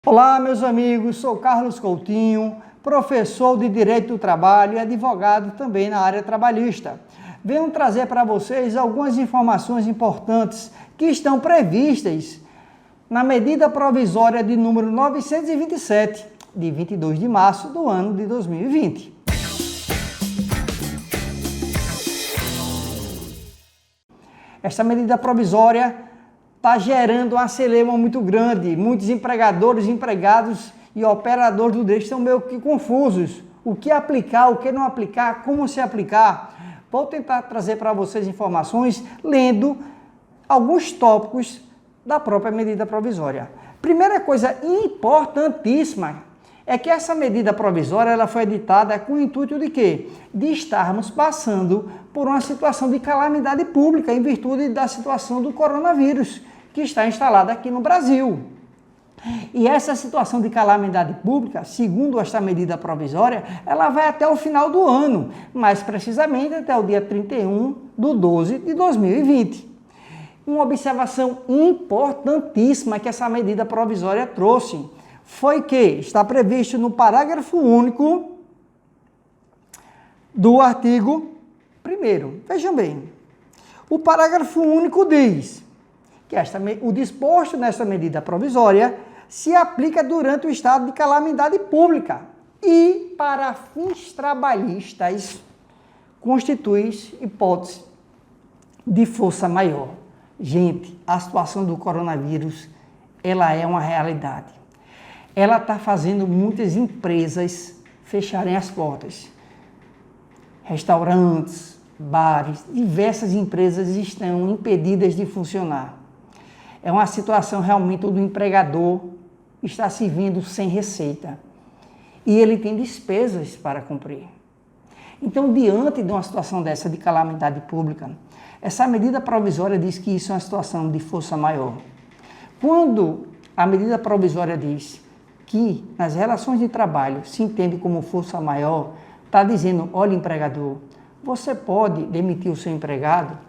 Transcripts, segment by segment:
Olá, meus amigos, sou Carlos Coutinho, professor de Direito do Trabalho e advogado também na área trabalhista. Venho trazer para vocês algumas informações importantes que estão previstas na medida provisória de número 927, de 22 de março do ano de 2020. Esta medida provisória está gerando uma celeuma muito grande. Muitos empregadores, empregados e operadores do direito estão meio que confusos. O que aplicar, o que não aplicar, como se aplicar. Vou tentar trazer para vocês informações lendo alguns tópicos da própria medida provisória. Primeira coisa importantíssima é que essa medida provisória ela foi editada com o intuito de quê? De estarmos passando por uma situação de calamidade pública em virtude da situação do coronavírus que está instalada aqui no Brasil. E essa situação de calamidade pública, segundo esta medida provisória, ela vai até o final do ano, mais precisamente até o dia 31/12 de 2020. Uma observação importantíssima que essa medida provisória trouxe foi que está previsto no parágrafo único do artigo 1º. Vejam bem, o parágrafo único diz que o disposto nesta medida provisória se aplica durante o estado de calamidade pública e para fins trabalhistas constitui hipótese de força maior. Gente, a situação do coronavírus, ela é uma realidade. Ela está fazendo muitas empresas fecharem as portas. Restaurantes, bares, diversas empresas estão impedidas de funcionar. É uma situação realmente onde o empregador está se vendo sem receita e ele tem despesas para cumprir. Então, diante de uma situação dessa de calamidade pública, essa medida provisória diz que isso é uma situação de força maior. Quando a medida provisória diz que nas relações de trabalho se entende como força maior, está dizendo, olha, empregador, você pode demitir o seu empregado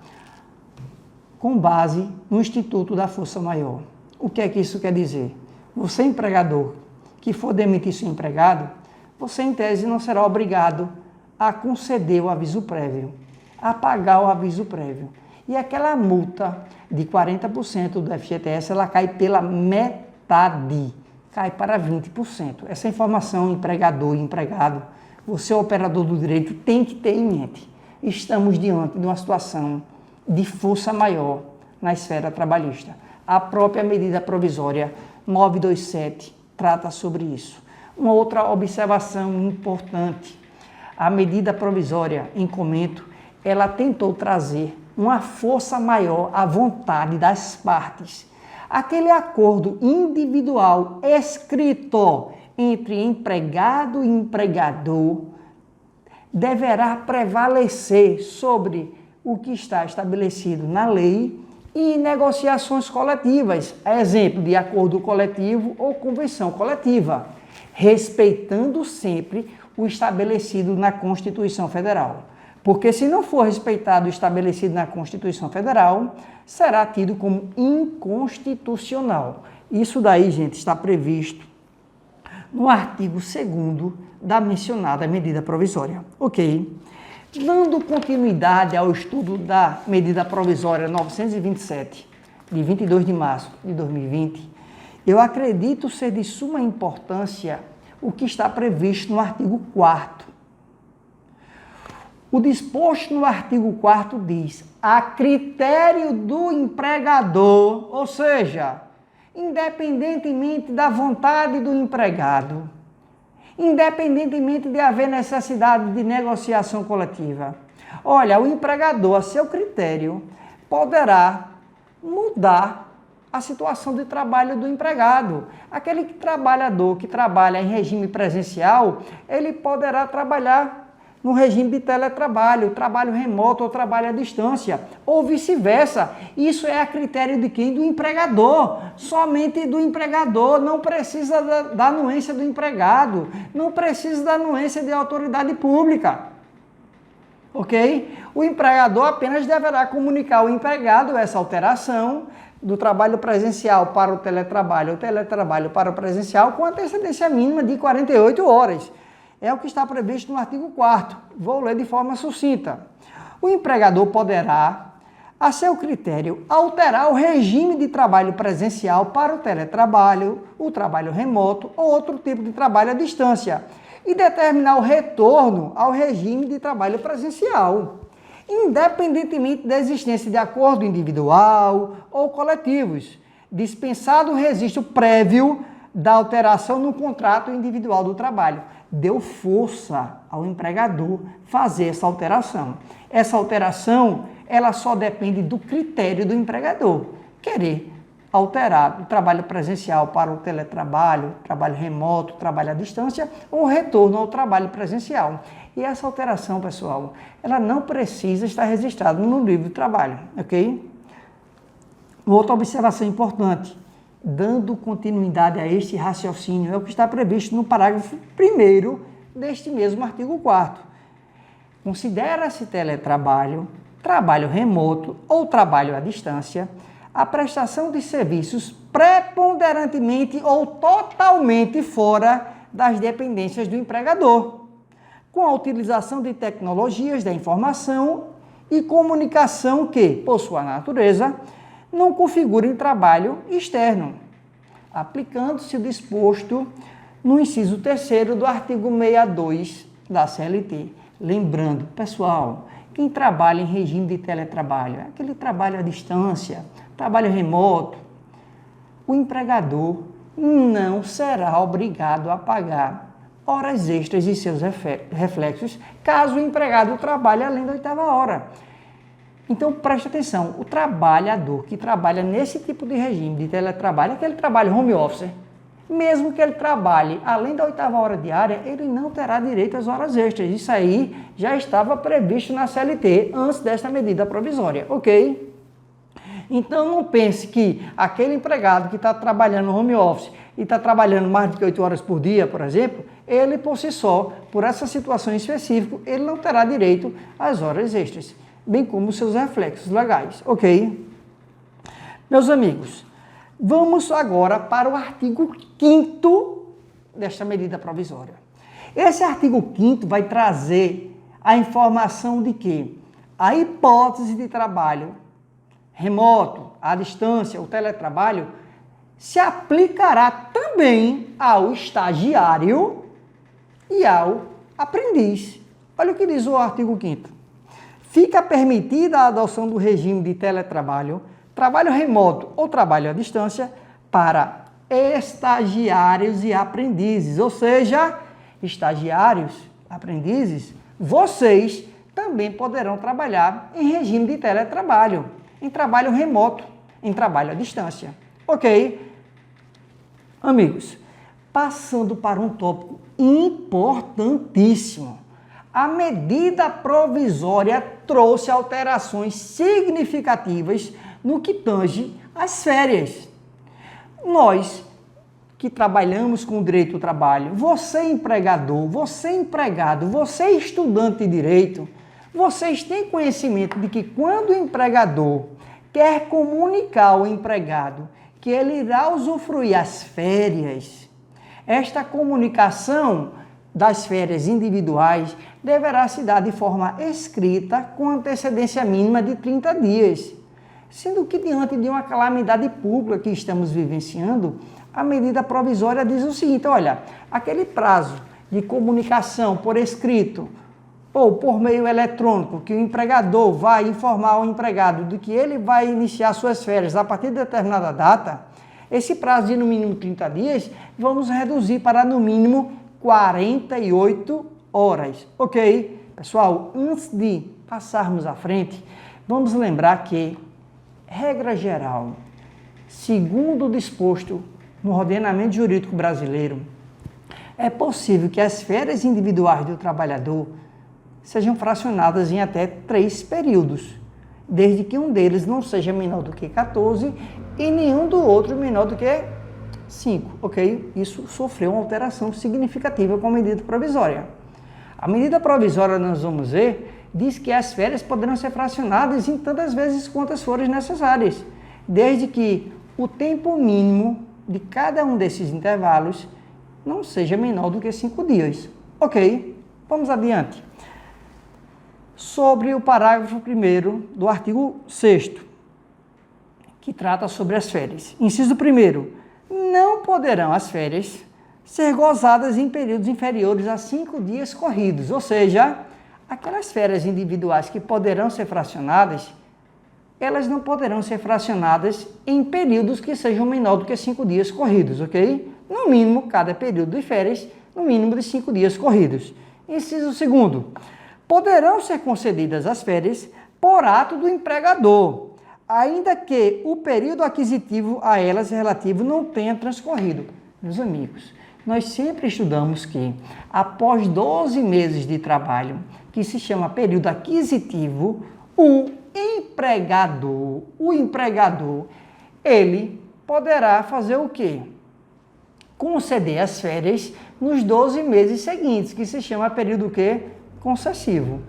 com base no Instituto da Força Maior. O que é que isso quer dizer? Você, empregador, que for demitir seu empregado, você, em tese, não será obrigado a conceder o aviso prévio, a pagar o aviso prévio. E aquela multa de 40% do FGTS, ela cai pela metade, cai para 20%. Essa informação, empregador e empregado, você, operador do direito, tem que ter em mente. Estamos diante de uma situação de força maior na esfera trabalhista. A própria medida provisória 927 trata sobre isso. Uma outra observação importante, a medida provisória em comento, ela tentou trazer uma força maior à vontade das partes. Aquele acordo individual escrito entre empregado e empregador deverá prevalecer sobre o que está estabelecido na lei e em negociações coletivas, exemplo de acordo coletivo ou convenção coletiva, respeitando sempre o estabelecido na Constituição Federal. Porque se não for respeitado o estabelecido na Constituição Federal, será tido como inconstitucional. Isso daí, gente, está previsto no artigo 2º da mencionada medida provisória. Ok? Dando continuidade ao estudo da medida provisória 927, de 22 de março de 2020, eu acredito ser de suma importância o que está previsto no artigo 4º. O disposto no artigo 4º diz, a critério do empregador, ou seja, independentemente da vontade do empregado, independentemente de haver necessidade de negociação coletiva. Olha, o empregador, a seu critério, poderá mudar a situação de trabalho do empregado. Aquele trabalhador que trabalha em regime presencial, ele poderá trabalhar no regime de teletrabalho, trabalho remoto ou trabalho à distância, ou vice-versa. Isso é a critério de quem? Do empregador, somente do empregador, não precisa da anuência do empregado, não precisa da anuência de autoridade pública. Ok? O empregador apenas deverá comunicar ao empregado essa alteração do trabalho presencial para o teletrabalho para o presencial, com antecedência mínima de 48 horas. É o que está previsto no artigo 4º. Vou ler de forma sucinta. O empregador poderá, a seu critério, alterar o regime de trabalho presencial para o teletrabalho, o trabalho remoto ou outro tipo de trabalho à distância e determinar o retorno ao regime de trabalho presencial, independentemente da existência de acordo individual ou coletivos, dispensado o registro prévio da alteração no contrato individual do trabalho. Deu força ao empregador fazer essa alteração. Essa alteração, ela só depende do critério do empregador. Querer alterar o trabalho presencial para o teletrabalho, trabalho remoto, trabalho à distância ou retorno ao trabalho presencial. E essa alteração, pessoal, ela não precisa estar registrada no livro de trabalho, ok? Outra observação importante, dando continuidade a este raciocínio, é o que está previsto no parágrafo 1º deste mesmo artigo 4º. Considera-se teletrabalho, trabalho remoto ou trabalho à distância a prestação de serviços preponderantemente ou totalmente fora das dependências do empregador, com a utilização de tecnologias da informação e comunicação que, por sua natureza, não configurem trabalho externo, aplicando-se o disposto no inciso 3º do artigo 62 da CLT. Lembrando, pessoal, quem trabalha em regime de teletrabalho, aquele trabalho à distância, trabalho remoto, o empregador não será obrigado a pagar horas extras e seus reflexos, caso o empregado trabalhe além da 8ª hora. Então, preste atenção, o trabalhador que trabalha nesse tipo de regime de teletrabalho, aquele trabalho home office, mesmo que ele trabalhe além da 8ª hora diária, ele não terá direito às horas extras. Isso aí já estava previsto na CLT antes desta medida provisória, ok? Então, não pense que aquele empregado que está trabalhando no home office e está trabalhando mais de 8 horas por dia, por exemplo, ele por si só, por essa situação específica, ele não terá direito às horas extras, bem como seus reflexos legais, ok? Meus amigos, vamos agora para o artigo 5º desta medida provisória. Esse artigo 5º vai trazer a informação de que a hipótese de trabalho remoto, à distância, o teletrabalho, se aplicará também ao estagiário e ao aprendiz. Olha o que diz o artigo 5º. Fica permitida a adoção do regime de teletrabalho, trabalho remoto ou trabalho à distância para estagiários e aprendizes, ou seja, estagiários, aprendizes, vocês também poderão trabalhar em regime de teletrabalho, em trabalho remoto, em trabalho à distância. Ok? Amigos, passando para um tópico importantíssimo. A medida provisória trouxe alterações significativas no que tange às férias. Nós que trabalhamos com o direito do trabalho, você empregador, você empregado, você estudante de direito, vocês têm conhecimento de que quando o empregador quer comunicar ao empregado que ele irá usufruir as férias, esta comunicação das férias individuais deverá se dar de forma escrita com antecedência mínima de 30 dias. Sendo que diante de uma calamidade pública que estamos vivenciando, a medida provisória diz o seguinte, olha, aquele prazo de comunicação por escrito ou por meio eletrônico que o empregador vai informar ao empregado de que ele vai iniciar suas férias a partir de determinada data, esse prazo de no mínimo 30 dias, vamos reduzir para no mínimo 48 horas, ok? Pessoal, antes de passarmos à frente, vamos lembrar que, regra geral, segundo o disposto no ordenamento jurídico brasileiro, é possível que as férias individuais do trabalhador sejam fracionadas em até 3 períodos, desde que um deles não seja menor do que 14 e nenhum do outro menor do que 5, ok? Isso sofreu uma alteração significativa com a medida provisória. A medida provisória, nós vamos ver, diz que as férias poderão ser fracionadas em tantas vezes quantas forem necessárias, desde que o tempo mínimo de cada um desses intervalos não seja menor do que 5 dias. Ok? Vamos adiante. Sobre o parágrafo 1º do artigo 6º, que trata sobre as férias. Inciso 1º, não poderão as férias ser gozadas em períodos inferiores a 5 dias corridos, ou seja, aquelas férias individuais que poderão ser fracionadas, elas não poderão ser fracionadas em períodos que sejam menor do que 5 dias corridos, ok? No mínimo, cada período de férias, no mínimo de 5 dias corridos. Inciso 2º, poderão ser concedidas as férias por ato do empregador, ainda que o período aquisitivo a elas relativo não tenha transcorrido. Meus amigos, nós sempre estudamos que após 12 meses de trabalho, que se chama período aquisitivo, o empregador, ele poderá fazer o quê? Conceder as férias nos 12 meses seguintes, que se chama período o quê? Concessivo.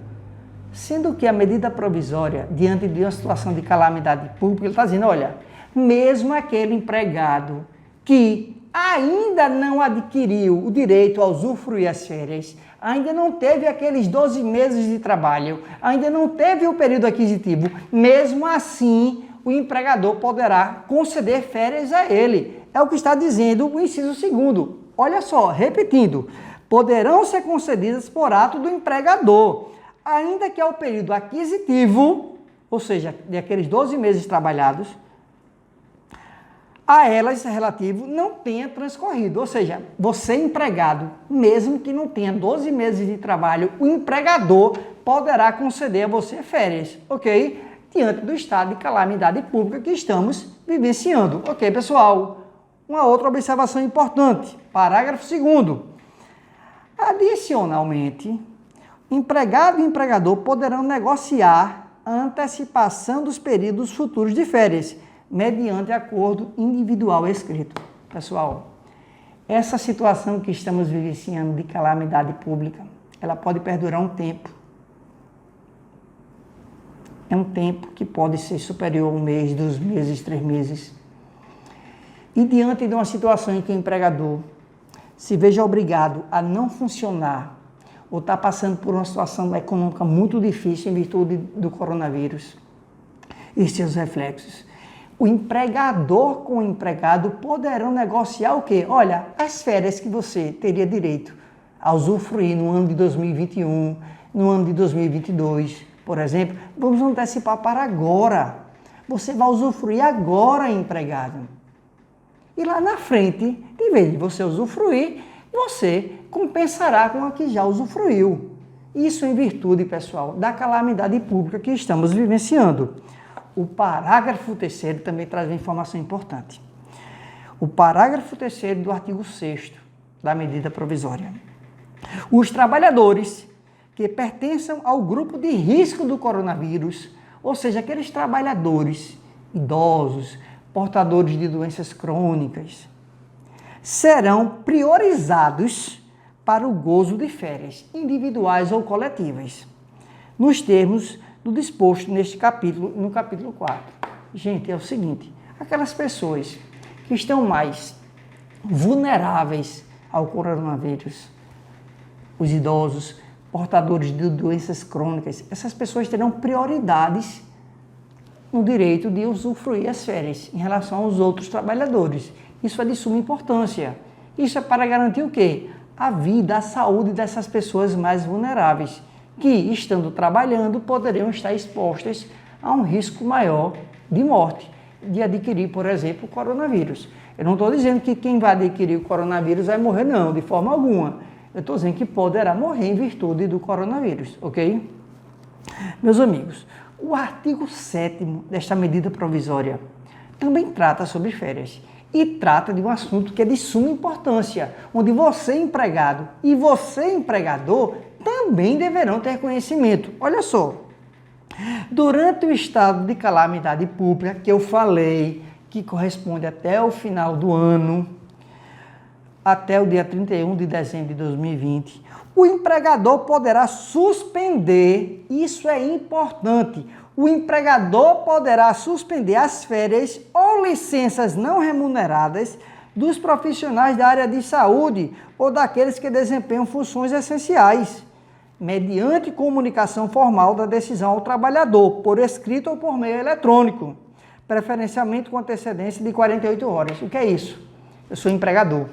Sendo que a medida provisória, diante de uma situação de calamidade pública, ele está dizendo, olha, mesmo aquele empregado que ainda não adquiriu o direito a usufruir as férias, ainda não teve aqueles 12 meses de trabalho, ainda não teve o período aquisitivo, mesmo assim o empregador poderá conceder férias a ele. É o que está dizendo o inciso 2º. Olha só, repetindo, poderão ser concedidas por ato do empregador, ainda que ao período aquisitivo, ou seja, daqueles 12 meses trabalhados, a elas relativo não tenha transcorrido. Ou seja, você empregado, mesmo que não tenha 12 meses de trabalho, o empregador poderá conceder a você férias, ok? Diante do estado de calamidade pública que estamos vivenciando. Ok, pessoal? Uma outra observação importante, parágrafo 2º. Adicionalmente, empregado e empregador poderão negociar a antecipação dos períodos futuros de férias, mediante acordo individual escrito. Pessoal, essa situação que estamos vivenciando de calamidade pública, ela pode perdurar um tempo. É um tempo que pode ser superior a 1 mês, 2 meses, 3 meses. E diante de uma situação em que o empregador se veja obrigado a não funcionar ou está passando por uma situação econômica muito difícil em virtude do coronavírus e seus reflexos, o empregador com o empregado poderão negociar o quê? Olha, as férias que você teria direito a usufruir no ano de 2021, no ano de 2022, por exemplo, vamos antecipar para agora. Você vai usufruir agora, empregado. E lá na frente, em vez de você usufruir, você compensará com a que já usufruiu. Isso em virtude, pessoal, da calamidade pública que estamos vivenciando. O parágrafo 3º também traz uma informação importante. O parágrafo 3º do artigo 6º da medida provisória. Os trabalhadores que pertençam ao grupo de risco do coronavírus, ou seja, aqueles trabalhadores idosos, portadores de doenças crônicas, serão priorizados para o gozo de férias, individuais ou coletivas, nos termos do disposto neste capítulo, no capítulo 4. Gente, é o seguinte, aquelas pessoas que estão mais vulneráveis ao coronavírus, os idosos, portadores de doenças crônicas, essas pessoas terão prioridades no direito de usufruir as férias em relação aos outros trabalhadores. Isso é de suma importância. Isso é para garantir o quê? A vida, a saúde dessas pessoas mais vulneráveis, que, estando trabalhando, poderiam estar expostas a um risco maior de morte, de adquirir, por exemplo, o coronavírus. Eu não estou dizendo que quem vai adquirir o coronavírus vai morrer, não, de forma alguma. Eu estou dizendo que poderá morrer em virtude do coronavírus, ok? Meus amigos, o artigo 7º desta medida provisória também trata sobre férias e trata de um assunto que é de suma importância, onde você, empregado, e você, empregador, também deverão ter conhecimento. Olha só, durante o estado de calamidade pública, que eu falei, que corresponde até o final do ano, até o dia 31 de dezembro de 2020, o empregador poderá suspender, isso é importante, o empregador poderá suspender as férias ou licenças não remuneradas dos profissionais da área de saúde ou daqueles que desempenham funções essenciais, mediante comunicação formal da decisão ao trabalhador, por escrito ou por meio eletrônico, preferencialmente com antecedência de 48 horas. O que é isso? Eu sou empregador.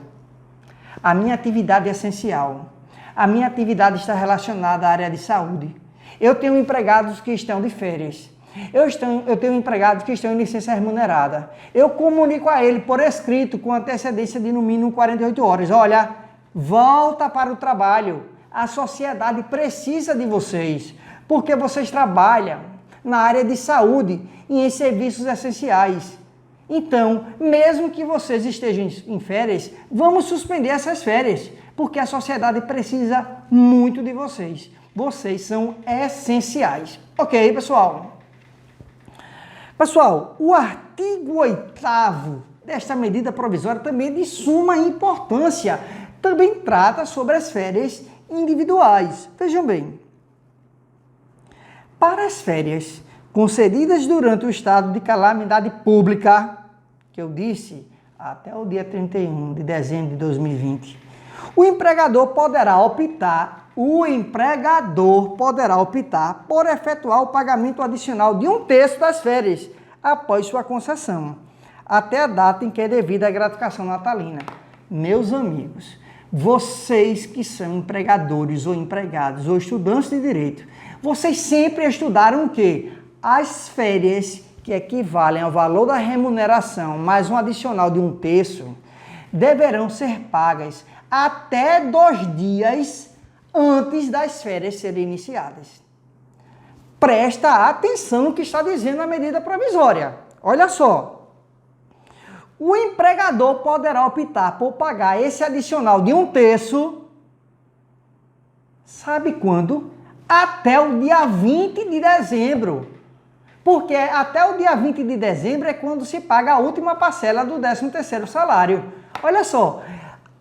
A minha atividade é essencial. A minha atividade está relacionada à área de saúde. Eu tenho empregados que estão de férias. Eu tenho empregados que estão em licença remunerada. Eu comunico a ele por escrito, com antecedência de no mínimo 48 horas. Olha, volta para o trabalho. A sociedade precisa de vocês, porque vocês trabalham na área de saúde e em serviços essenciais. Então, mesmo que vocês estejam em férias, vamos suspender essas férias, porque a sociedade precisa muito de vocês. Vocês são essenciais. Ok, pessoal? Pessoal, o artigo 8º desta medida provisória também é de suma importância. Também trata sobre as férias individuais. Vejam bem. Para as férias concedidas durante o estado de calamidade pública, que eu disse até o dia 31 de dezembro de 2020, o empregador poderá optar por efetuar o pagamento adicional de 1/3 das férias após sua concessão, até a data em que é devida a gratificação natalina. Meus amigos, vocês que são empregadores ou empregados ou estudantes de direito, vocês sempre estudaram o quê? As férias, que equivalem ao valor da remuneração mais um adicional de 1/3, deverão ser pagas até 2 dias antes das férias serem iniciadas. Presta atenção no que está dizendo a medida provisória. Olha só. O empregador poderá optar por pagar esse adicional de 1/3, sabe quando? Até o dia 20 de dezembro. Porque até o dia 20 de dezembro é quando se paga a última parcela do 13º salário. Olha só.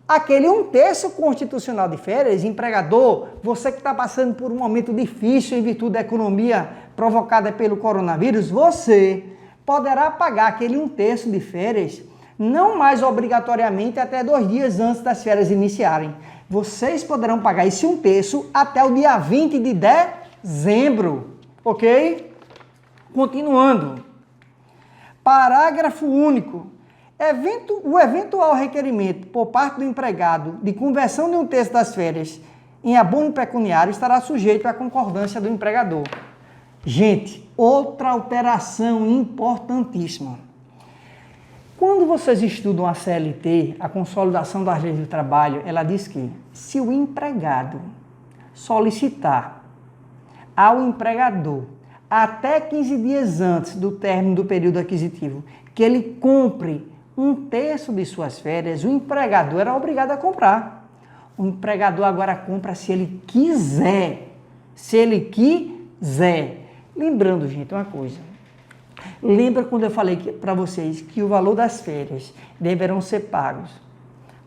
Aquele 1/3 constitucional de férias, empregador, você que está passando por um momento difícil em virtude da economia provocada pelo coronavírus, você poderá pagar aquele 1/3 de férias, não mais obrigatoriamente até 2 dias antes das férias iniciarem. Vocês poderão pagar esse 1/3 até o dia 20 de dezembro, ok? Continuando. Parágrafo único. O eventual requerimento por parte do empregado de conversão de 1/3 das férias em abono pecuniário estará sujeito à concordância do empregador. Gente, outra alteração importantíssima. Quando vocês estudam a CLT, a Consolidação das Leis do Trabalho, ela diz que se o empregado solicitar ao empregador até 15 dias antes do término do período aquisitivo que ele compre 1/3 de suas férias, o empregador era obrigado a comprar. O empregador agora compra se ele quiser. Se ele quiser. Lembrando, gente, uma coisa. Lembra quando eu falei para vocês que o valor das férias deverão ser pagos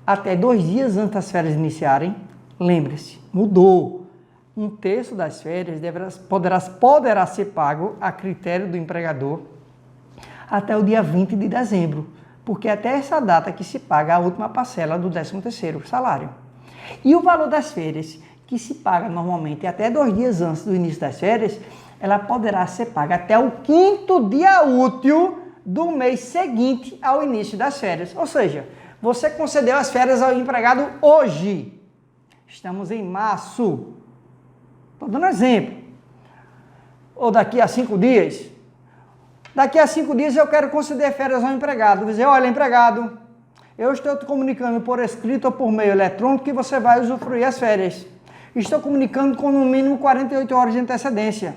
até 2 dias antes das férias iniciarem? Lembre-se, mudou. 1/3 das férias poderá ser pago a critério do empregador até o dia 20 de dezembro, porque até essa data que se paga a última parcela do 13º salário. E o valor das férias, que se paga normalmente até 2 dias antes do início das férias, ela poderá ser paga até o 5º dia útil do mês seguinte ao início das férias. Ou seja, você concedeu as férias ao empregado hoje. Estamos em março. Estou dando exemplo. Ou daqui a 5 dias. Daqui a 5 dias eu quero conceder férias ao empregado. Vou dizer, olha, empregado, eu estou te comunicando por escrito ou por meio eletrônico que você vai usufruir as férias. Estou comunicando com no mínimo 48 horas de antecedência.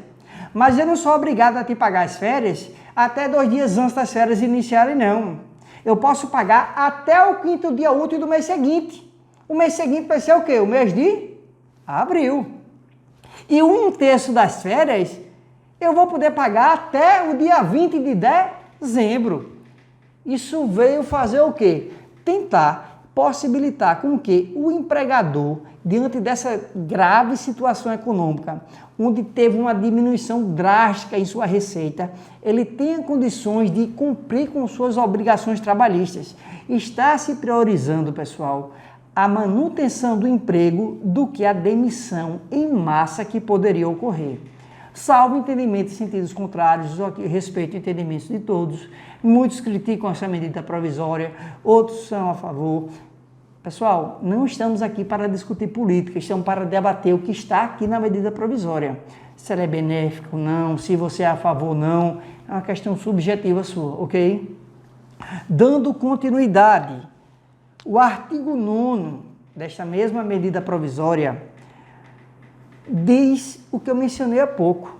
Mas eu não sou obrigado a te pagar as férias até 2 dias antes das férias iniciarem, não. Eu posso pagar até o 5º dia útil do mês seguinte. O mês seguinte vai ser o quê? O mês de abril. E 1/3 das férias eu vou poder pagar até o dia 20 de dezembro. Isso veio fazer o quê? Tentar possibilitar com que o empregador, diante dessa grave situação econômica, onde teve uma diminuição drástica em sua receita, ele tenha condições de cumprir com suas obrigações trabalhistas. Está se priorizando, pessoal, a manutenção do emprego do que a demissão em massa que poderia ocorrer. Salvo entendimento em sentidos contrários, eu respeito o entendimento de todos. Muitos criticam essa medida provisória, outros são a favor. Pessoal, não estamos aqui para discutir política, estamos para debater o que está aqui na medida provisória. Se ela é benéfica ou não, se você é a favor ou não, é uma questão subjetiva sua, ok? Dando continuidade, o artigo 9º desta mesma medida provisória diz o que eu mencionei há pouco,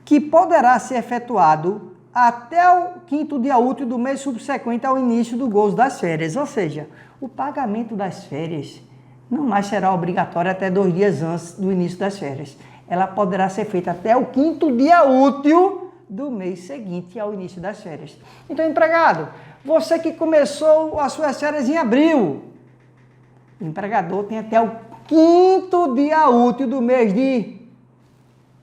que poderá ser efetuado até o 5º dia útil do mês subsequente ao início do gozo das férias, ou seja, o pagamento das férias não mais será obrigatório até 2 dias antes do início das férias. Ela poderá ser feita até o 5º dia útil do mês seguinte ao início das férias. Então, empregado, você que começou as suas férias em abril, o empregador tem até o 5º dia útil do mês de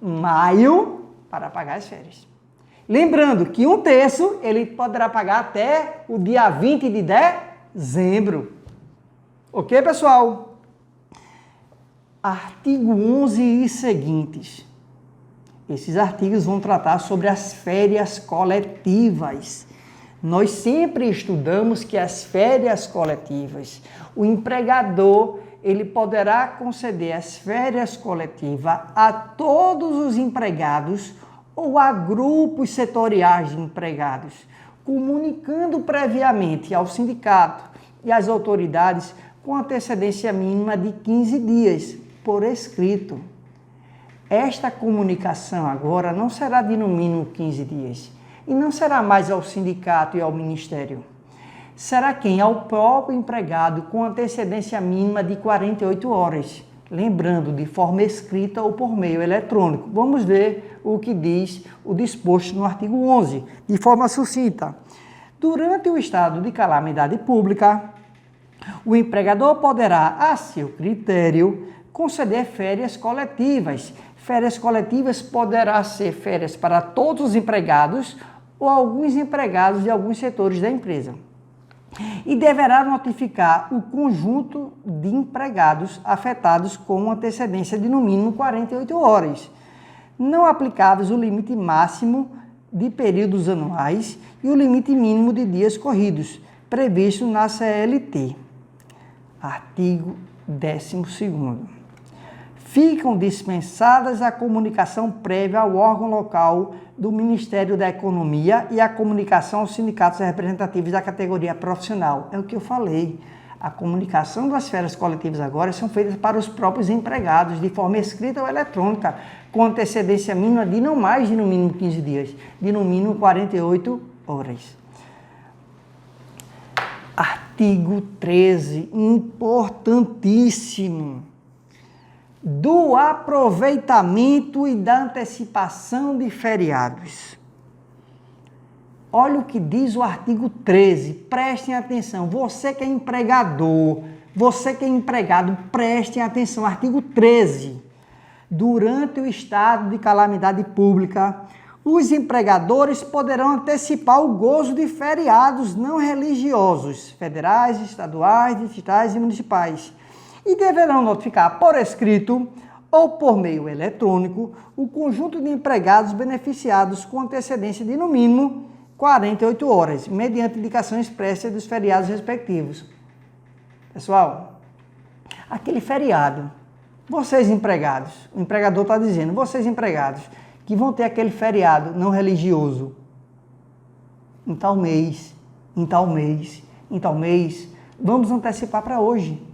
maio para pagar as férias. Lembrando que 1/3 ele poderá pagar até o dia 20 de dezembro. Ok, pessoal? Artigo 11 e seguintes. Esses artigos vão tratar sobre as férias coletivas. Nós sempre estudamos que as férias coletivas, o empregador, ele poderá conceder as férias coletivas a todos os empregados ou a grupos setoriais de empregados, comunicando previamente ao sindicato e às autoridades com antecedência mínima de 15 dias, por escrito. Esta comunicação agora não será de no mínimo 15 dias e não será mais ao sindicato e ao ministério. Será quem? Ao próprio empregado com antecedência mínima de 48 horas. Lembrando, de forma escrita ou por meio eletrônico. Vamos ver o que diz o disposto no artigo 11, de forma sucinta. Durante o estado de calamidade pública, o empregador poderá, a seu critério, conceder férias coletivas. Férias coletivas poderá ser férias para todos os empregados ou alguns empregados de alguns setores da empresa. E deverá notificar o conjunto de empregados afetados com antecedência de no mínimo 48 horas. Não aplicáveis o limite máximo de períodos anuais e o limite mínimo de dias corridos, previsto na CLT. Artigo 12º. Ficam dispensadas a comunicação prévia ao órgão local do Ministério da Economia e a comunicação aos sindicatos representativos da categoria profissional. É o que eu falei. A comunicação das férias coletivas agora são feitas para os próprios empregados, de forma escrita ou eletrônica, com antecedência mínima de não mais de no mínimo 15 dias, de no mínimo 48 horas. Artigo 13, importantíssimo. Do aproveitamento e da antecipação de feriados. Olha o que diz o artigo 13, prestem atenção, você que é empregador, você que é empregado, prestem atenção, artigo 13. Durante o estado de calamidade pública, os empregadores poderão antecipar o gozo de feriados não religiosos, federais, estaduais, distritais e municipais, e deverão notificar por escrito ou por meio eletrônico o conjunto de empregados beneficiados com antecedência de, no mínimo, 48 horas, mediante indicação expressa dos feriados respectivos. Pessoal, aquele feriado, vocês empregados, o empregador está dizendo, vocês empregados, que vão ter aquele feriado não religioso em tal mês, em tal mês, em tal mês, vamos antecipar para hoje.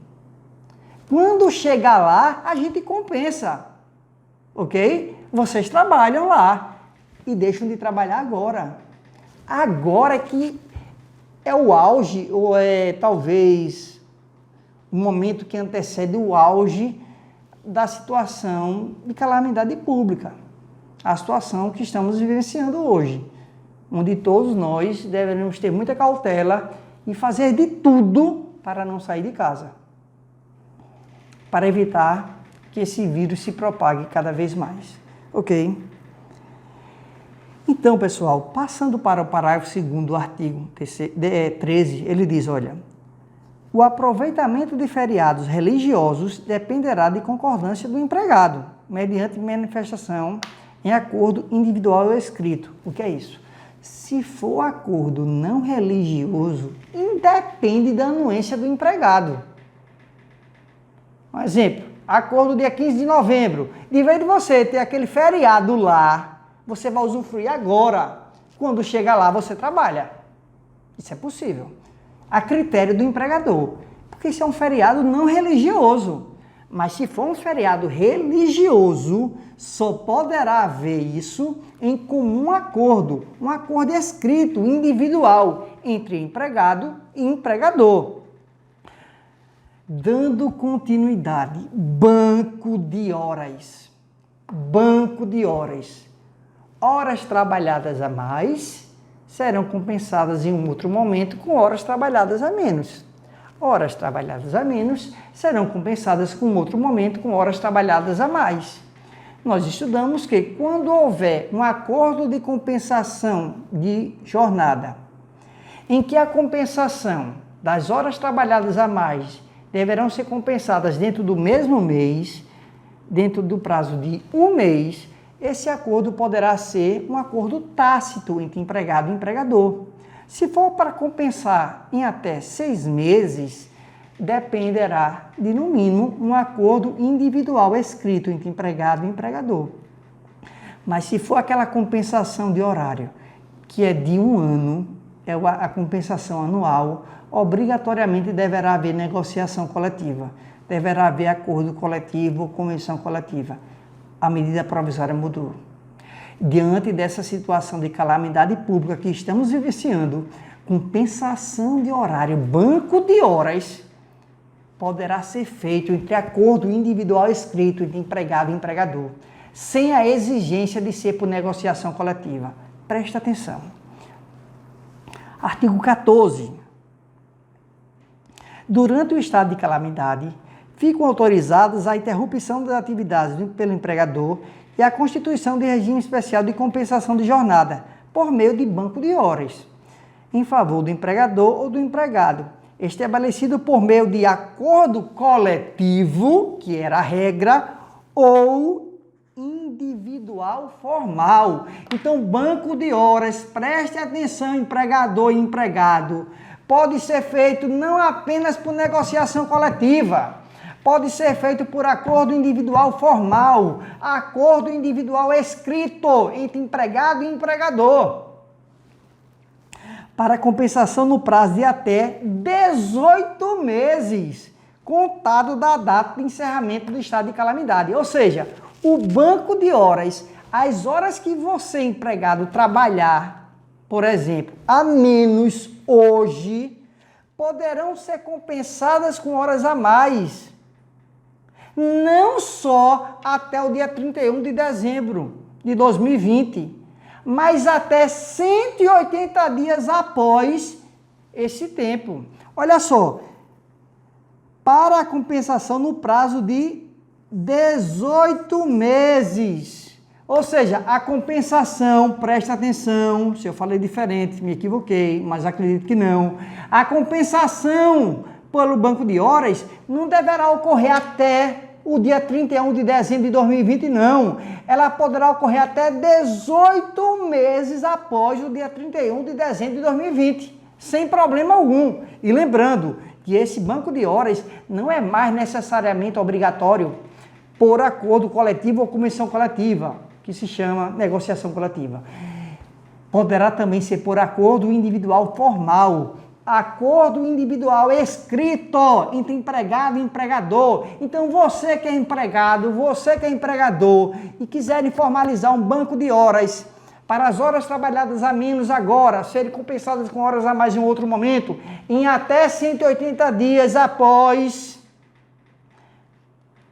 Quando chegar lá, a gente compensa, ok? Vocês trabalham lá e deixam de trabalhar agora. Agora que é o auge, ou é talvez o momento que antecede o auge da situação de calamidade pública. A situação que estamos vivenciando hoje, onde todos nós deveremos ter muita cautela e fazer de tudo para não sair de casa, para evitar que esse vírus se propague cada vez mais. Ok? Então, pessoal, passando para o parágrafo 2º do artigo 13, ele diz, olha, o aproveitamento de feriados religiosos dependerá de concordância do empregado, mediante manifestação em acordo individual ou escrito. O que é isso? Se for acordo não religioso, independe da anuência do empregado. Um exemplo, acordo dia 15 de novembro. De vez de você ter aquele feriado lá, você vai usufruir agora. Quando chega lá, você trabalha. Isso é possível. A critério do empregador. Porque isso é um feriado não religioso. Mas se for um feriado religioso, só poderá haver isso em comum acordo. Um acordo escrito, individual, entre empregado e empregador. Dando continuidade, banco de horas. Banco de horas. Horas trabalhadas a mais serão compensadas em um outro momento com horas trabalhadas a menos. Horas trabalhadas a menos serão compensadas com outro momento com horas trabalhadas a mais. Nós estudamos que quando houver um acordo de compensação de jornada, em que a compensação das horas trabalhadas a mais deverão ser compensadas dentro do mesmo mês, dentro do prazo de um mês, esse acordo poderá ser um acordo tácito entre empregado e empregador. Se for para compensar em até 6 meses, dependerá de, no mínimo, um acordo individual escrito entre empregado e empregador. Mas se for aquela compensação de horário, que é de 1 ano, é a compensação anual, obrigatoriamente deverá haver negociação coletiva, deverá haver acordo coletivo ou convenção coletiva. A medida provisória mudou. Diante dessa situação de calamidade pública que estamos vivenciando, compensação de horário, banco de horas, poderá ser feito entre acordo individual escrito entre empregado e empregador, sem a exigência de ser por negociação coletiva. Presta atenção. Artigo 14. Durante o estado de calamidade, ficam autorizadas a interrupção das atividades pelo empregador e a constituição de regime especial de compensação de jornada, por meio de banco de horas, em favor do empregador ou do empregado, estabelecido por meio de acordo coletivo, que era a regra, ou individual formal. Então, banco de horas, preste atenção, empregador e empregado, pode ser feito não apenas por negociação coletiva, pode ser feito por acordo individual formal, acordo individual escrito entre empregado e empregador, para compensação no prazo de até 18 meses, contado da data de encerramento do estado de calamidade. Ou seja, o banco de horas, as horas que você, empregado, trabalhar, por exemplo, a menos hoje, poderão ser compensadas com horas a mais. Não só até o dia 31 de dezembro de 2020, mas até 180 dias após esse tempo. Olha só, para a compensação no prazo de 18 meses. Ou seja, a compensação, presta atenção, se eu falei diferente, me equivoquei, mas acredito que não. A compensação pelo banco de horas não deverá ocorrer até o dia 31 de dezembro de 2020, não. Ela poderá ocorrer até 18 meses após o dia 31 de dezembro de 2020, sem problema algum. E lembrando que esse banco de horas não é mais necessariamente obrigatório por acordo coletivo ou convenção coletiva, que se chama negociação coletiva. Poderá também ser por acordo individual formal, acordo individual escrito entre empregado e empregador. Então, você que é empregado, você que é empregador e quiserem formalizar um banco de horas para as horas trabalhadas a menos agora serem compensadas com horas a mais em outro momento, em até 180 dias após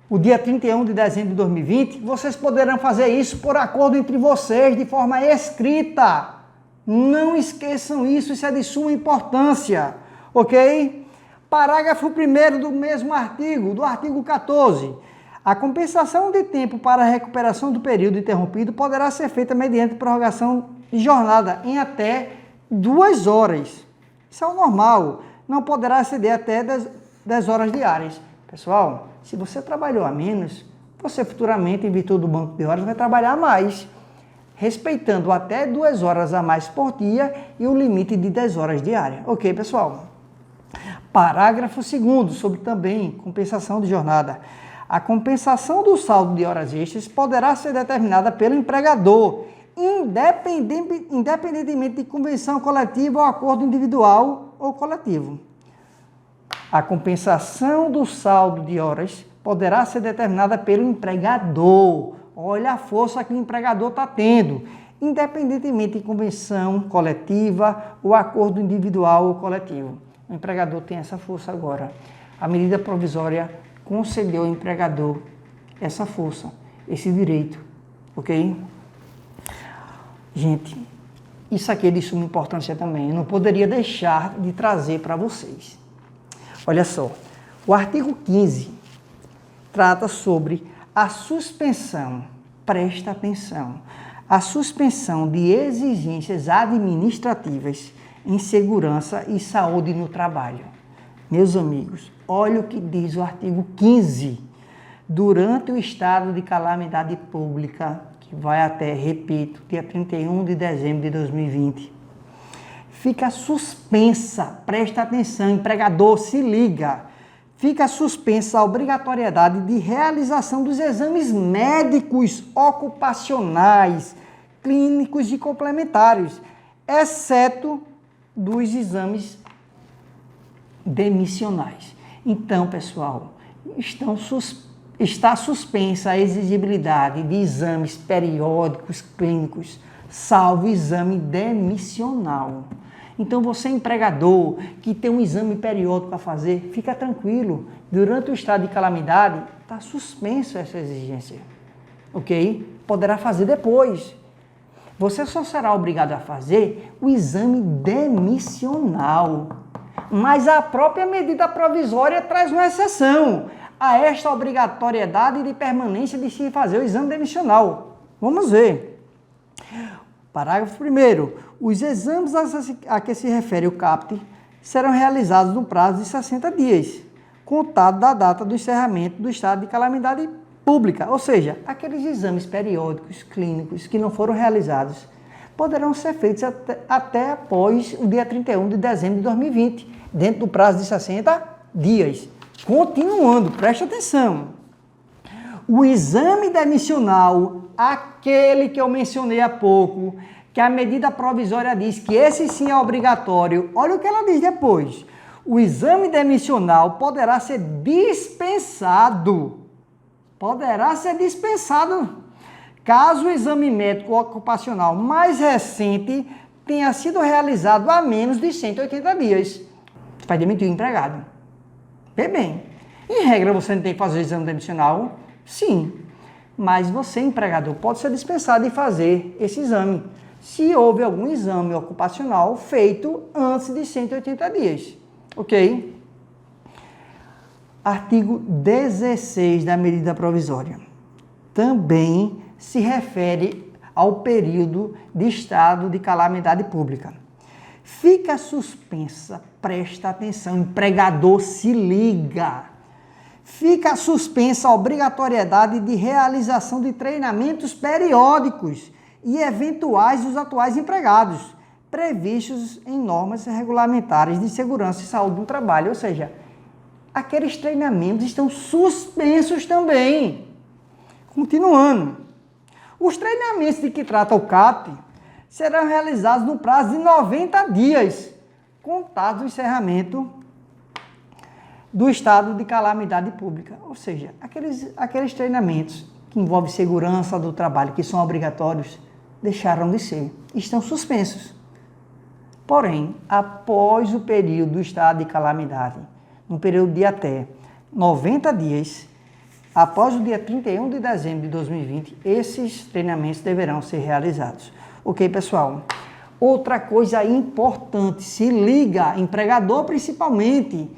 o dia 31 de dezembro de 2020, vocês poderão fazer isso por acordo entre vocês, de forma escrita. Não esqueçam isso, isso é de suma importância, ok? Parágrafo 1º do mesmo artigo, do artigo 14. A compensação de tempo para a recuperação do período interrompido poderá ser feita mediante prorrogação de jornada em até 2 horas. Isso é o normal. Não poderá exceder até 10 horas diárias. Pessoal, se você trabalhou a menos, você futuramente, em virtude do banco de horas, vai trabalhar mais, respeitando até 2 horas a mais por dia e o limite de 10 horas diárias. Ok, pessoal? Parágrafo 2º, sobre também compensação de jornada. A compensação do saldo de horas extras poderá ser determinada pelo empregador, independentemente de convenção coletiva ou acordo individual ou coletivo. A compensação do saldo de horas poderá ser determinada pelo empregador. Olha a força que o empregador está tendo, independentemente de convenção coletiva ou acordo individual ou coletivo. O empregador tem essa força agora. A medida provisória concedeu ao empregador essa força, esse direito, ok? Gente, isso aqui é de suma importância também. Eu não poderia deixar de trazer para vocês. Olha só, o artigo 15 trata sobre a suspensão, presta atenção, a suspensão de exigências administrativas em segurança e saúde no trabalho. Meus amigos, olha o que diz o artigo 15. Durante o estado de calamidade pública, que vai até, repito, dia 31 de dezembro de 2020, fica suspensa, presta atenção, empregador, se liga, fica suspensa a obrigatoriedade de realização dos exames médicos, ocupacionais, clínicos e complementares, exceto dos exames demissionais. Então, pessoal, está suspensa a exigibilidade de exames periódicos clínicos, salvo exame demissional. Então, você empregador que tem um exame periódico para fazer, fica tranquilo. Durante o estado de calamidade, está suspenso essa exigência. Ok? Poderá fazer depois. Você só será obrigado a fazer o exame demissional. Mas a própria medida provisória traz uma exceção a esta obrigatoriedade de permanência de se fazer o exame demissional. Vamos ver. Parágrafo 1º. Os exames a que se refere o CAPT serão realizados no prazo de 60 dias, contado da data do encerramento do estado de calamidade pública. Ou seja, aqueles exames periódicos clínicos que não foram realizados poderão ser feitos até após o dia 31 de dezembro de 2020, dentro do prazo de 60 dias. Continuando, preste atenção. O exame demissional, aquele que eu mencionei há pouco, que a medida provisória diz que esse sim é obrigatório, olha o que ela diz depois. O exame demissional poderá ser dispensado. Poderá ser dispensado caso o exame médico ocupacional mais recente tenha sido realizado há menos de 180 dias. Vai demitir o empregado. Vê bem. Em regra, você não tem que fazer o exame demissional? Sim. Mas você, empregador, pode ser dispensado de fazer esse exame se houve algum exame ocupacional feito antes de 180 dias. Ok? Artigo 16 da medida provisória. Também se refere ao período de estado de calamidade pública. Fica suspensa, presta atenção, empregador, se liga. Fica suspensa a obrigatoriedade de realização de treinamentos periódicos e eventuais dos atuais empregados, previstos em normas regulamentares de segurança e saúde do trabalho. Ou seja, aqueles treinamentos estão suspensos também. Continuando. Os treinamentos de que trata o CAPT serão realizados no prazo de 90 dias, contados do encerramento do estado de calamidade pública. Ou seja, aqueles treinamentos que envolvem segurança do trabalho, que são obrigatórios, deixaram de ser, estão suspensos. Porém, após o período do estado de calamidade, no período de até 90 dias, após o dia 31 de dezembro de 2020, esses treinamentos deverão ser realizados. Ok, pessoal? Outra coisa importante, se liga, empregador principalmente,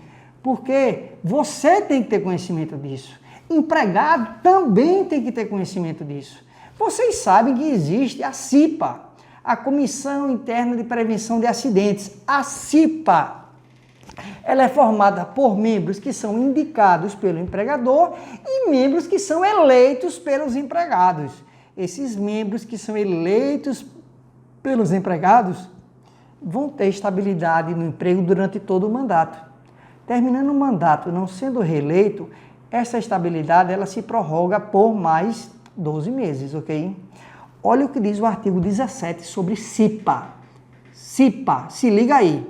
Porque você tem que ter conhecimento disso. Empregado também tem que ter conhecimento disso. Vocês sabem que existe a CIPA, a Comissão Interna de Prevenção de Acidentes. A CIPA, ela é formada por membros que são indicados pelo empregador e membros que são eleitos pelos empregados. Esses membros que são eleitos pelos empregados vão ter estabilidade no emprego durante todo o mandato. Terminando o mandato, não sendo reeleito, essa estabilidade ela se prorroga por mais 12 meses, ok? Olha o que diz o artigo 17 sobre CIPA. CIPA, se liga aí.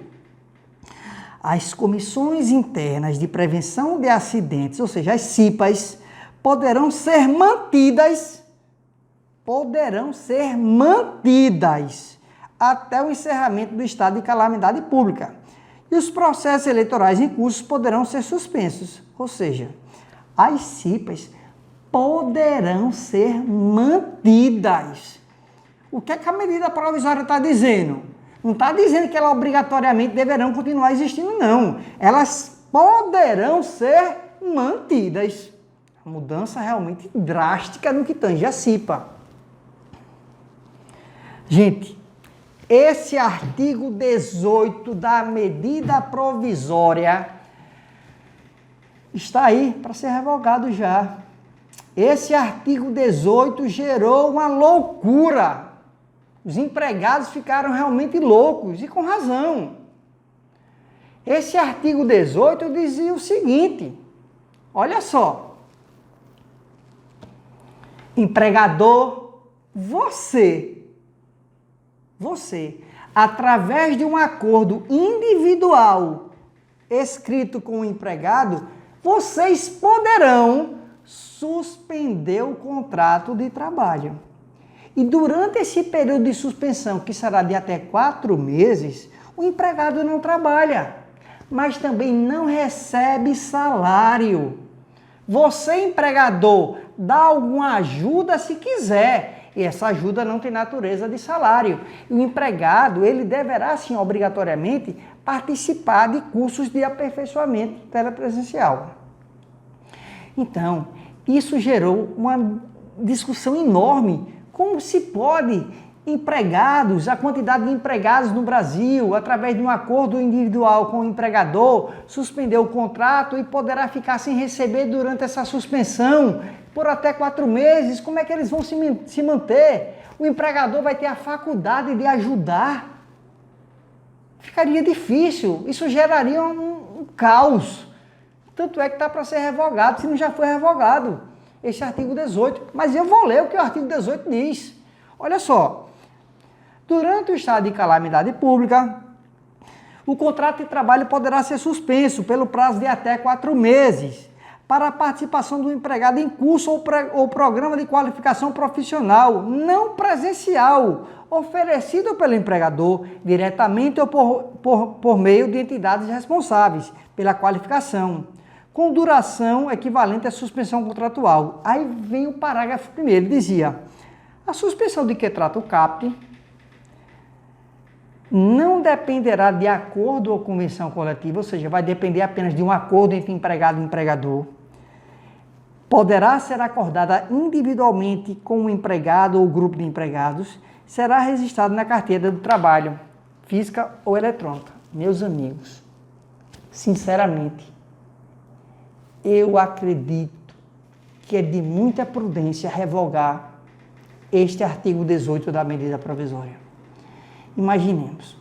As comissões internas de prevenção de acidentes, ou seja, as CIPAs, poderão ser mantidas até o encerramento do estado de calamidade pública. E os processos eleitorais em curso poderão ser suspensos, ou seja, as CIPAs poderão ser mantidas. O que é que a medida provisória está dizendo? Não está dizendo que elas obrigatoriamente deverão continuar existindo, não. Elas poderão ser mantidas. Uma mudança realmente drástica no que tange a CIPA. Gente, esse artigo 18 da medida provisória está aí para ser revogado já. Esse artigo 18 gerou uma loucura. Os empregados ficaram realmente loucos e com razão. Esse artigo 18 dizia o seguinte, olha só. Empregador, você, através de um acordo individual escrito com o empregado, vocês poderão suspender o contrato de trabalho. E durante esse período de suspensão, que será de até 4 meses, o empregado não trabalha, mas também não recebe salário. Você, empregador, dá alguma ajuda se quiser, e essa ajuda não tem natureza de salário. E o empregado, ele deverá, sim, obrigatoriamente, participar de cursos de aperfeiçoamento telepresencial. Então, isso gerou uma discussão enorme. Como se pode empregados, a quantidade de empregados no Brasil, através de um acordo individual com o empregador, suspender o contrato e poderá ficar sem receber durante essa suspensão por até 4 meses? Como é que eles vão se manter? O empregador vai ter a faculdade de ajudar? Ficaria difícil, isso geraria um caos. Tanto é que está para ser revogado, se não já foi revogado, esse artigo 18. Mas eu vou ler o que o artigo 18 diz. Olha só. Durante o estado de calamidade pública, o contrato de trabalho poderá ser suspenso pelo prazo de até 4 meses para a participação do empregado em curso ou programa de qualificação profissional não presencial oferecido pelo empregador diretamente ou por meio de entidades responsáveis pela qualificação, com duração equivalente à suspensão contratual. Aí vem o parágrafo primeiro, dizia: a suspensão de que trata o caput não dependerá de acordo ou convenção coletiva, ou seja, vai depender apenas de um acordo entre empregado e empregador. Poderá ser acordada individualmente com o empregado ou grupo de empregados, será registrado na carteira do trabalho, física ou eletrônica. Meus amigos, sinceramente, eu acredito que é de muita prudência revogar este artigo 18 da medida provisória. Imaginemos,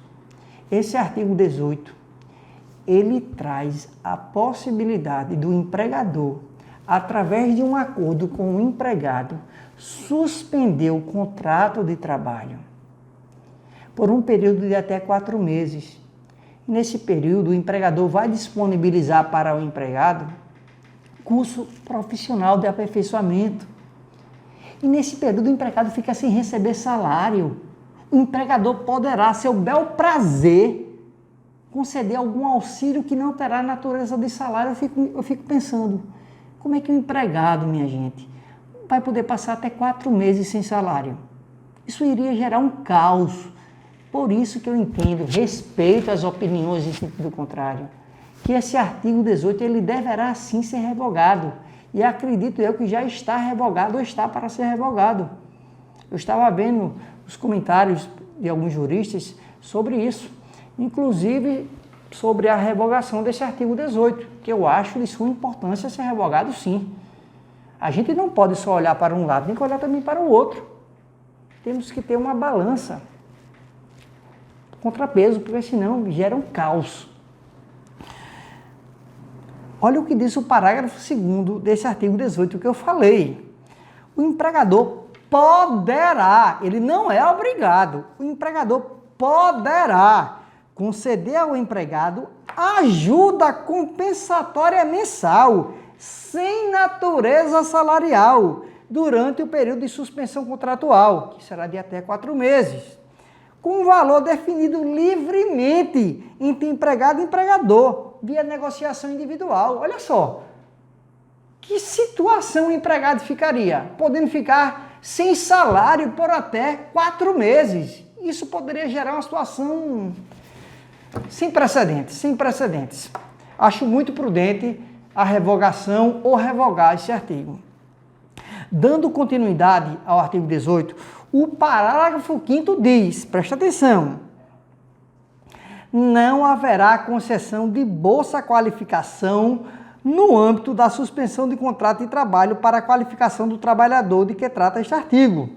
esse artigo 18, ele traz a possibilidade do empregador, através de um acordo com o empregado, suspender o contrato de trabalho por um período de até 4 meses. Nesse período, o empregador vai disponibilizar para o empregado curso profissional de aperfeiçoamento. E nesse período, o empregado fica sem receber salário. O empregador poderá, a seu bel prazer, conceder algum auxílio que não terá natureza de salário. Eu fico pensando, como é que o empregado, minha gente, vai poder passar até 4 meses sem salário? Isso iria gerar um caos. Por isso que eu entendo, respeito as opiniões em sentido contrário. que esse artigo 18 ele deverá sim ser revogado. E acredito eu que já está revogado ou está para ser revogado. Eu estava vendo os comentários de alguns juristas sobre isso, inclusive sobre a revogação desse artigo 18, que eu acho de sua importância ser revogado sim. A gente não pode só olhar para um lado, tem que olhar também para o outro. Temos que ter uma balança, contrapeso, porque senão gera um caos. Olha o que diz o parágrafo 2º desse artigo 18 que eu falei. O empregador poderá, ele não é obrigado, o empregador poderá conceder ao empregado ajuda compensatória mensal, sem natureza salarial, durante o período de suspensão contratual, que será de até 4 meses, com valor definido livremente entre empregado e empregador, via negociação individual. Olha só, que situação o empregado ficaria? Podendo ficar sem salário por até 4 meses. Isso poderia gerar uma situação sem precedentes, sem precedentes. Acho muito prudente a revogação ou revogar esse artigo. Dando continuidade ao artigo 18, o parágrafo 5º diz, presta atenção, não haverá concessão de bolsa qualificação no âmbito da suspensão de contrato de trabalho para a qualificação do trabalhador de que trata este artigo.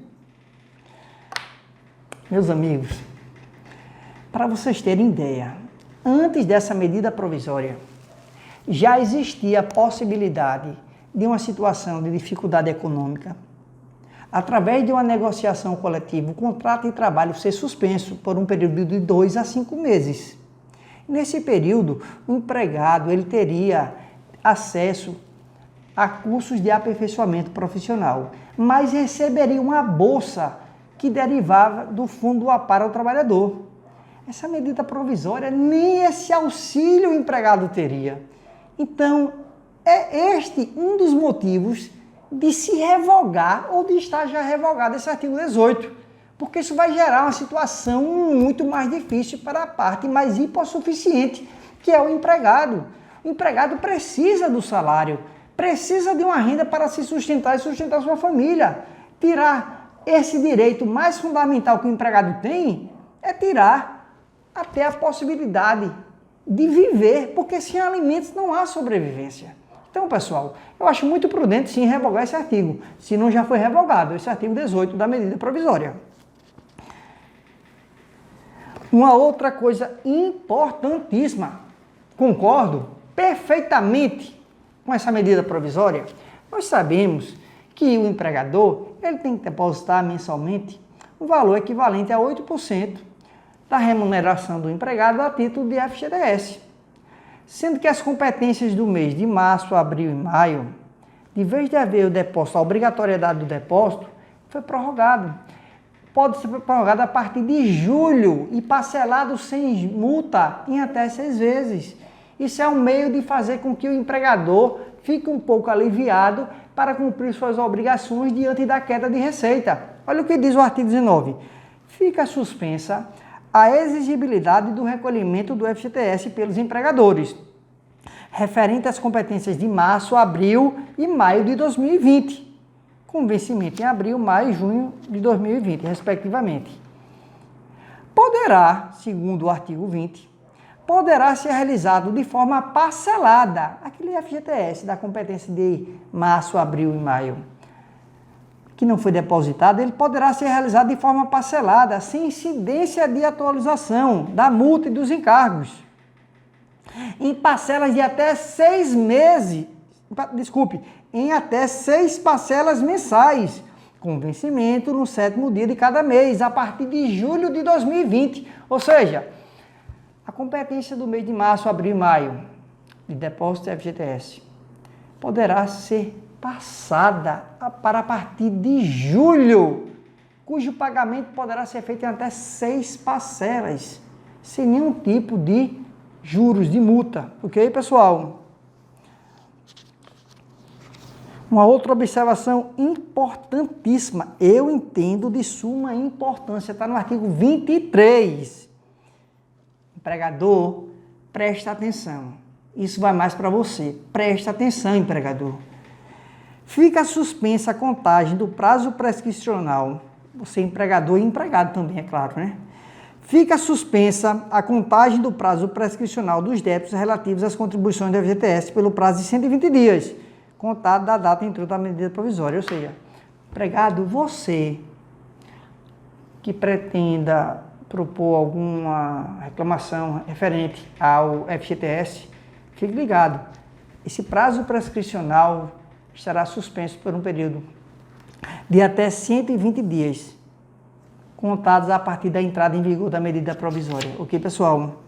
Meus amigos, para vocês terem ideia, antes dessa medida provisória, já existia a possibilidade de uma situação de dificuldade econômica, através de uma negociação coletiva, o contrato de trabalho ser suspenso por um período de 2 a 5 meses. Nesse período, o empregado ele teria acesso a cursos de aperfeiçoamento profissional, mas receberia uma bolsa que derivava do Fundo do Amparo ao Trabalhador. Essa medida provisória, nem esse auxílio o empregado teria. Então, é este um dos motivos de se revogar ou de estar já revogado esse artigo 18, porque isso vai gerar uma situação muito mais difícil para a parte mais hipossuficiente, que é o empregado. O empregado precisa do salário, precisa de uma renda para se sustentar e sustentar sua família. Tirar esse direito mais fundamental que o empregado tem é tirar até a possibilidade de viver, porque sem alimentos não há sobrevivência. Então, pessoal, eu acho muito prudente sim revogar esse artigo, se não já foi revogado, esse artigo 18 da medida provisória. Uma outra coisa importantíssima, concordo perfeitamente com essa medida provisória, nós sabemos que o empregador ele tem que depositar mensalmente um valor equivalente a 8% da remuneração do empregado a título de FGTS. Sendo que as competências do mês de março, abril e maio, de vez de haver o depósito, a obrigatoriedade do depósito, foi prorrogado. Pode ser prorrogado a partir de julho e parcelado sem multa em até 6 vezes. Isso é um meio de fazer com que o empregador fique um pouco aliviado para cumprir suas obrigações diante da queda de receita. Olha o que diz o artigo 19. Fica suspensa a exigibilidade do recolhimento do FGTS pelos empregadores, referente às competências de março, abril e maio de 2020, com vencimento em abril, maio e junho de 2020, respectivamente. Poderá, segundo o artigo 20, poderá ser realizado de forma parcelada, aquele FGTS da competência de março, abril e maio, que não foi depositado, ele poderá ser realizado de forma parcelada, sem incidência de atualização da multa e dos encargos, em parcelas de até 6 meses, em até 6 parcelas mensais, com vencimento no 7º dia de cada mês, a partir de julho de 2020. Ou seja, a competência do mês de março, abril e maio, de depósito de FGTS, poderá ser passada para a partir de julho, cujo pagamento poderá ser feito em até 6 parcelas, sem nenhum tipo de juros, de multa. Ok, pessoal? Uma outra observação importantíssima, eu entendo de suma importância, está no artigo 23. Empregador, presta atenção. Isso vai mais para você. Presta atenção, empregador. Fica suspensa a contagem do prazo prescricional. Você é empregador e empregado também, é claro, né? Fica suspensa a contagem do prazo prescricional dos débitos relativos às contribuições do FGTS pelo prazo de 120 dias, contado da data em entrou da medida provisória. Ou seja, empregado, você que pretenda propor alguma reclamação referente ao FGTS, fique ligado. Esse prazo prescricional estará suspenso por um período de até 120 dias, contados a partir da entrada em vigor da medida provisória. Ok, pessoal?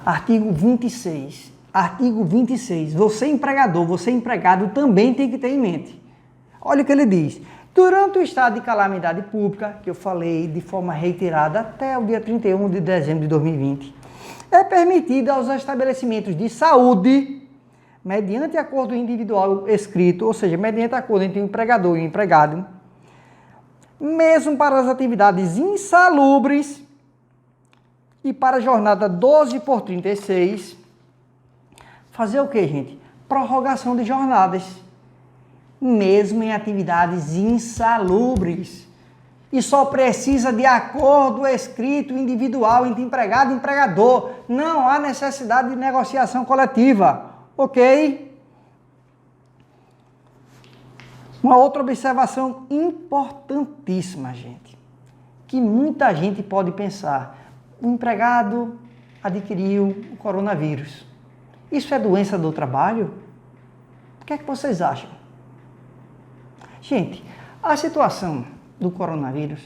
Artigo 26. Artigo 26. Você empregador, você empregado também tem que ter em mente. Olha o que ele diz. Durante o estado de calamidade pública, que eu falei de forma reiterada até o dia 31 de dezembro de 2020, é permitido aos estabelecimentos de saúde, mediante acordo individual escrito, ou seja, mediante acordo entre o empregador e o empregado, mesmo para as atividades insalubres e para a jornada 12/36, fazer o que, gente? Prorrogação de jornadas, mesmo em atividades insalubres. E só precisa de acordo escrito individual entre empregado e empregador. Não há necessidade de negociação coletiva, ok? Uma outra observação importantíssima, gente, que muita gente pode pensar: o empregado adquiriu o coronavírus. Isso é doença do trabalho? O que é que vocês acham? Gente, a situação do coronavírus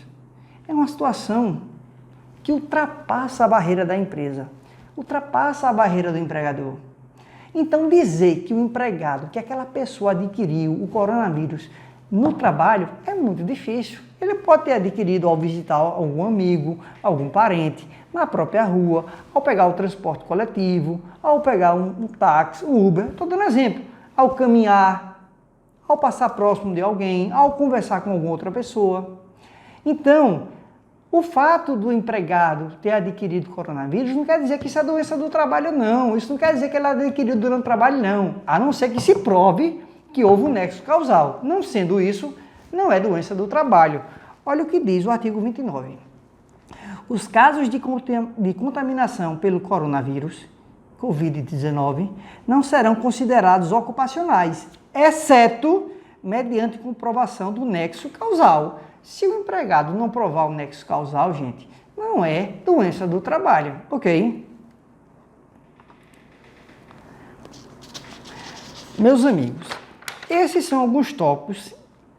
é uma situação que ultrapassa a barreira da empresa, ultrapassa a barreira do empregador. Então, dizer que o empregado, que aquela pessoa adquiriu o coronavírus no trabalho é muito difícil. Ele pode ter adquirido ao visitar algum amigo, algum parente, na própria rua, ao pegar o transporte coletivo, ao pegar um táxi, um Uber, estou dando exemplo, ao caminhar, ao passar próximo de alguém, ao conversar com alguma outra pessoa. Então, o fato do empregado ter adquirido coronavírus não quer dizer que isso é doença do trabalho, não. Isso não quer dizer que ele adquiriu durante o trabalho, não. A não ser que se prove que houve um nexo causal. Não sendo isso, não é doença do trabalho. Olha o que diz o artigo 29. Os casos de contaminação pelo coronavírus, Covid-19, não serão considerados ocupacionais, exceto mediante comprovação do nexo causal. Se o empregado não provar o nexo causal, gente, não é doença do trabalho, ok? Meus amigos, esses são alguns tópicos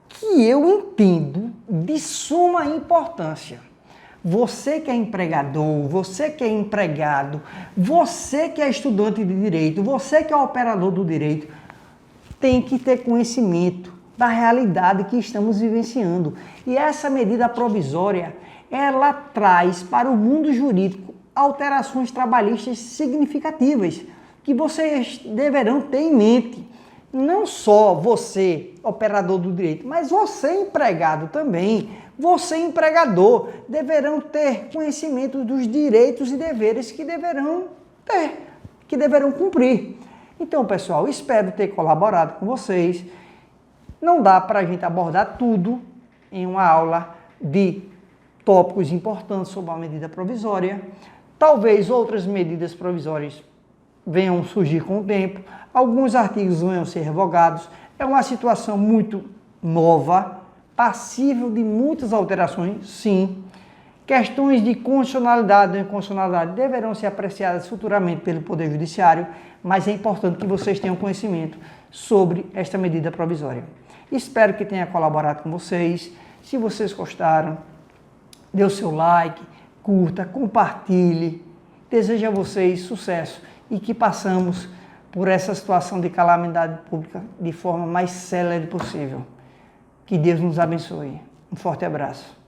que eu entendo de suma importância. Você que é empregador, você que é empregado, você que é estudante de direito, você que é operador do direito, tem que ter conhecimento da realidade que estamos vivenciando. E essa medida provisória, ela traz para o mundo jurídico alterações trabalhistas significativas que vocês deverão ter em mente. Não só você, operador do direito, mas você, empregado também, você, empregador, deverão ter conhecimento dos direitos e deveres que deverão ter, que deverão cumprir. Então, pessoal, espero ter colaborado com vocês. Não dá para a gente abordar tudo em uma aula de tópicos importantes sobre a medida provisória. Talvez outras medidas provisórias venham surgir com o tempo, alguns artigos venham ser revogados. É uma situação muito nova, passível de muitas alterações, sim. Questões de constitucionalidade ou inconstitucionalidade deverão ser apreciadas futuramente pelo Poder Judiciário, mas é importante que vocês tenham conhecimento sobre esta medida provisória. Espero que tenha colaborado com vocês. Se vocês gostaram, dê o seu like, curta, compartilhe. Desejo a vocês sucesso e que passamos por essa situação de calamidade pública de forma mais célere possível. Que Deus nos abençoe. Um forte abraço.